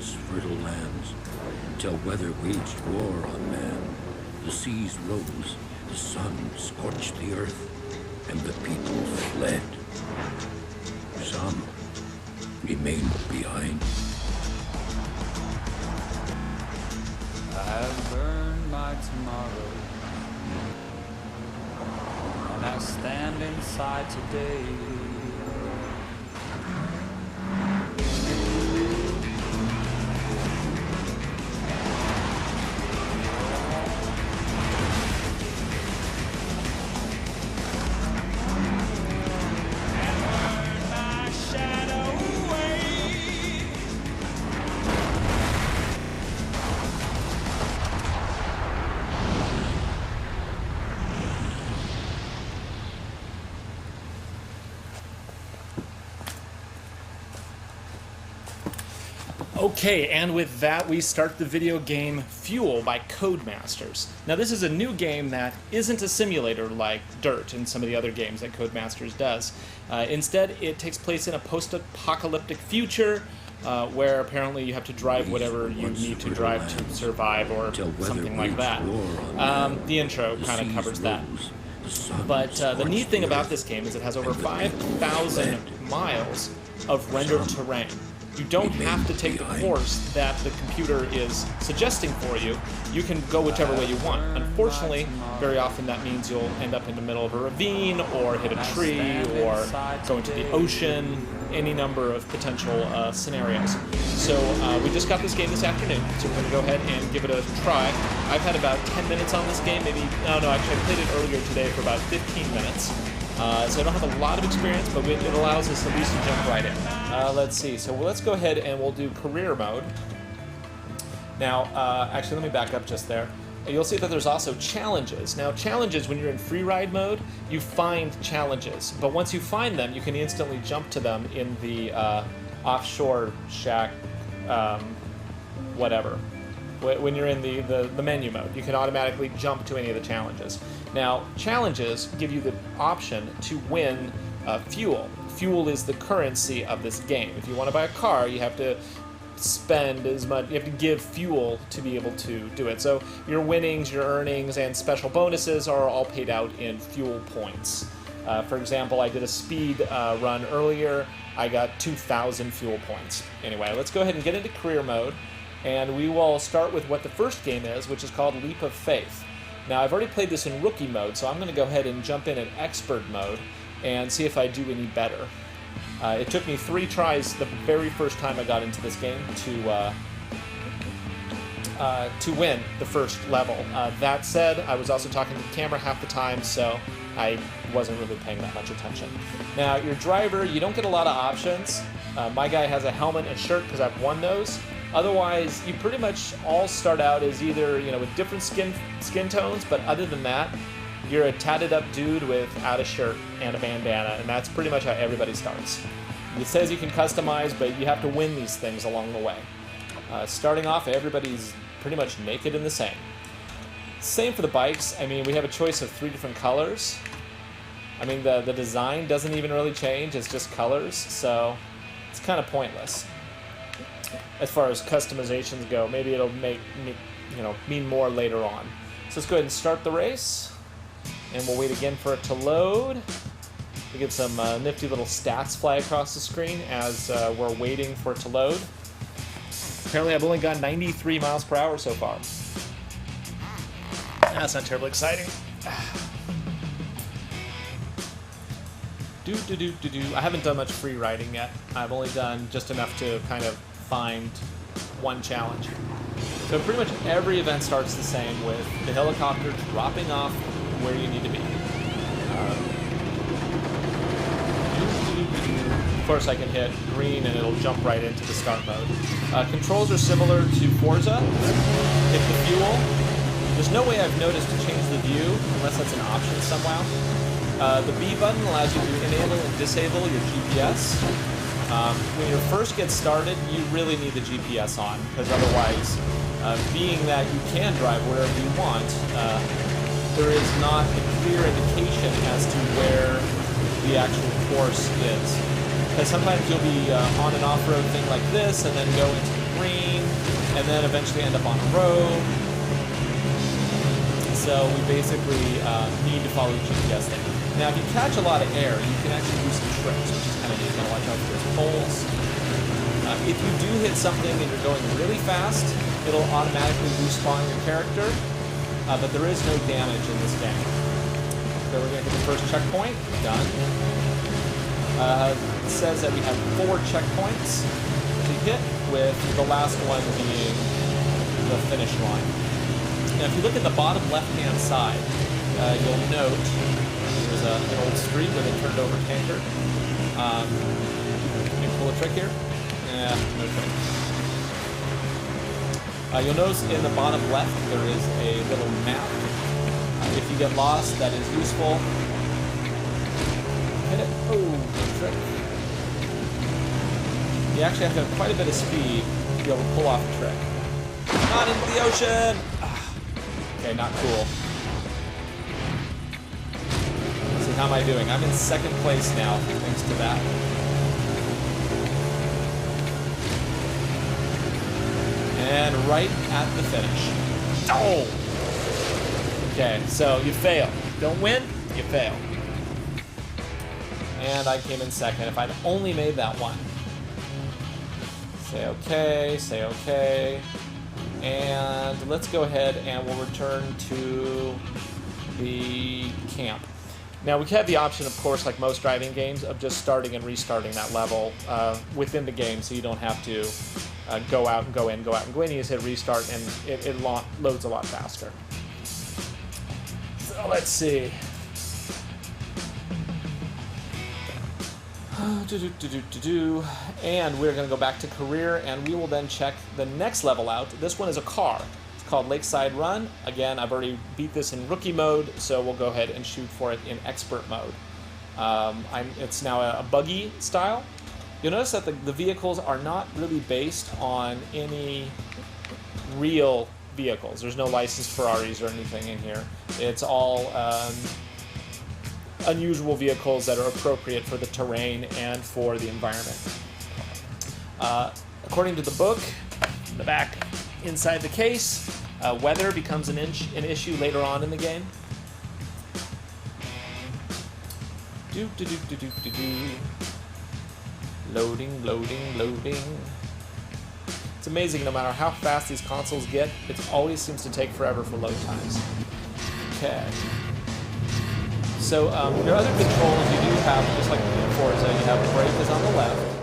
once fertile lands, till weather waged war on man. The seas rose, the sun scorched the earth, and the people fled. Some remained behind. I've burned my tomorrow, and I stand inside today. Okay, and with that, we start the video game Fuel by Codemasters. Now, this is a new game that isn't a simulator like Dirt and some of the other games that Codemasters does. Instead, it takes place in a post-apocalyptic future where apparently you have to drive whatever you need to drive to survive or something like that. The intro kind of covers that. But the neat thing about this game is it has over 5,000 miles of rendered terrain. You don't have to take the course that the computer is suggesting for you. You can go whichever way you want. Unfortunately, very often that means you'll end up in the middle of a ravine, or hit a tree, or go into the ocean, any number of potential scenarios. So we just got this game this afternoon, so we're going to go ahead and give it a try. I've had about 10 minutes on this game, maybe, no, actually I played it earlier today for about 15 minutes. So I don't have a lot of experience, but it allows us at least to jump right in. Let's see, so let's go ahead and we'll do career mode. Now, actually let me back up just there. You'll see that there's also challenges. Now, challenges, when you're in free ride mode, you find challenges. But once you find them, you can instantly jump to them in the offshore shack, whatever. When you're in the menu mode, you can automatically jump to any of the challenges. Now, challenges give you the option to win fuel. Fuel is the currency of this game. If you want to buy a car, you have to spend as much, you have to give fuel to be able to do it. So your winnings, your earnings, and special bonuses are all paid out in fuel points. For example, I did a speed run earlier. I got 2,000 fuel points. Anyway, let's go ahead and get into career mode. And we will start with what the first game is, which is called Leap of Faith. Now, I've already played this in rookie mode, so I'm going to go ahead and jump in expert mode and see if I do any better. It took me 3 tries the very first time I got into this game to win the first level. That said, I was also talking to the camera half the time, so I wasn't really paying that much attention. Now, your driver, you don't get a lot of options. My guy has a helmet and shirt because I've won those. Otherwise, you pretty much all start out as either, with different skin tones, but other than that, you're a tatted up dude without a shirt and a bandana, and that's pretty much how everybody starts. It says you can customize, but you have to win these things along the way. Starting off, everybody's pretty much naked and the same. Same for the bikes. I mean, we have a choice of 3 different colors. I mean, the design doesn't even really change, it's just colors, so it's kind of pointless. As far as customizations go, maybe it'll mean more later on. So let's go ahead and start the race, and we'll wait again for it to load. We get some nifty little stats fly across the screen as we're waiting for it to load. Apparently, I've only gone 93 miles per hour so far. That's not terribly exciting. I haven't done much free riding yet. I've only done just enough to kind of find one challenge. So pretty much every event starts the same with the helicopter dropping off where you need to be. Of course, I can hit green and it'll jump right into the start mode. Controls are similar to Forza. Hit the fuel. There's no way I've noticed to change the view unless that's an option somehow. The B button allows you to enable and disable your GPS. When you first get started, you really need the GPS on, because otherwise, being that you can drive wherever you want, there is not a clear indication as to where the actual course is. Because sometimes you'll be on an off-road thing like this, and then go into green, and then eventually end up on a road. So we basically need to follow the GPS thing. Now, if you catch a lot of air, you can actually do some tricks, which is kind of neat. You gotta watch out for those poles. If you do hit something and you're going really fast, it'll automatically respawn your character, but there is no damage in this game. So we're gonna hit the first checkpoint. Done. It says that we have 4 checkpoints to hit, with the last one being the finish line. Now, if you look at the bottom left-hand side, you'll note there's an old street where they turned over tanker. Can you pull a trick here? Yeah, no trick. You'll notice in the bottom left there is a little map. If you get lost, that is useful. Hit it. Oh, no trick. You actually have to have quite a bit of speed to be able to pull off a trick. Not into the ocean! Okay, not cool. Let's see, how am I doing? I'm in 2nd place now, thanks to that. And right at the finish. Oh! Okay, so you fail. Don't win, you fail. And I came in 2nd. If I'd only made that one. Say okay, say okay. And let's go ahead and we'll return to the camp. Now, we have the option, of course, like most driving games, of just starting and restarting that level within the game, so you don't have to go out and go in, go out and go in. You just hit restart, and it loads a lot faster. So let's see. And we're going to go back to career, and we will then check the next level out. This one is a car. It's called Lakeside Run. Again, I've already beat this in rookie mode, so we'll go ahead and shoot for it in expert mode. It's now a buggy style. You'll notice that the vehicles are not really based on any real vehicles. There's no licensed Ferraris or anything in here. It's all unusual vehicles that are appropriate for the terrain and for the environment. According to the book, in the back inside the case, weather becomes an issue later on in the game. Loading, loading, loading. It's amazing, no matter how fast these consoles get, it always seems to take forever for load times. Okay. So your other controls you do have, just like in Forza, you have brake is on the left,